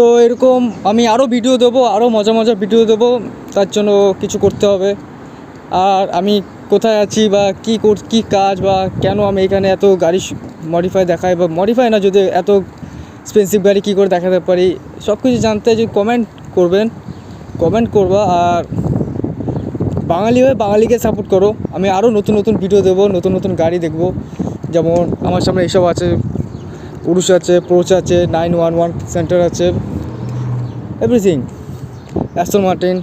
তো এরকম আমি আরও ভিডিও দেবো, আরও মজা মজার ভিডিও দেবো, তার জন্য কিছু করতে হবে। আর আমি কোথায় আছি বা কী কাজ বা কেন আমি এখানে এত গাড়ি মডিফাই দেখাই বা মডিফাই না, যদি এত এক্সপেন্সিভ গাড়ি কী করে দেখাতে পারি, সব কিছু জানতে যদি কমেন্ট করবা। আর বাঙালি হয়ে বাঙালিকে সাপোর্ট করো। আমি আরও নতুন নতুন ভিডিও দেবো, নতুন নতুন গাড়ি দেখবো। যেমন আমার সামনে এইসব আছে, পুরুষ আছে, পোর্চ আছে, 911 সেন্টার আছে, এভরিথিং, অ্যাস্টন মার্টিন,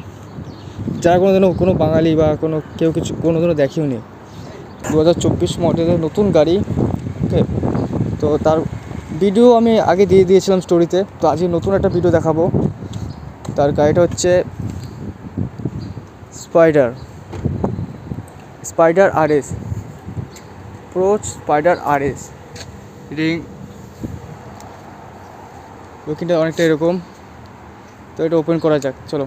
যারা কোনো বাঙালি বা কেউ কিছু কোনোদিনও দেখেও নি। 2024 মডেলের নতুন গাড়ি। ওকে, তো তার ভিডিও আমি আগে দিয়ে দিয়েছিলাম স্টোরিতে, তো আজকে নতুন একটা ভিডিও দেখাবো। তার গাড়িটা হচ্ছে spider RS, porch spider RS। লুকিংটা অনেকটা এরকম। তো এটা ওপেন করা যাক, চলো।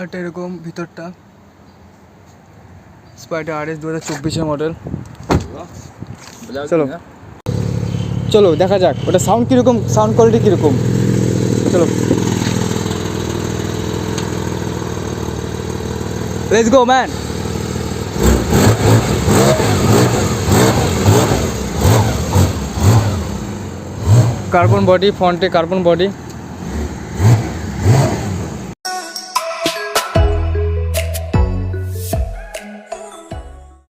এটা এরকম ভিতরটা, স্পাইডার RS 2024 মডেল। চলো দেখা যাক ওটা সাউন্ড কীরকম, সাউন্ড কোয়ালিটি কীরকম। চলো, let's go man. Carbon body, ফ্রন্টে কার্বন বডি।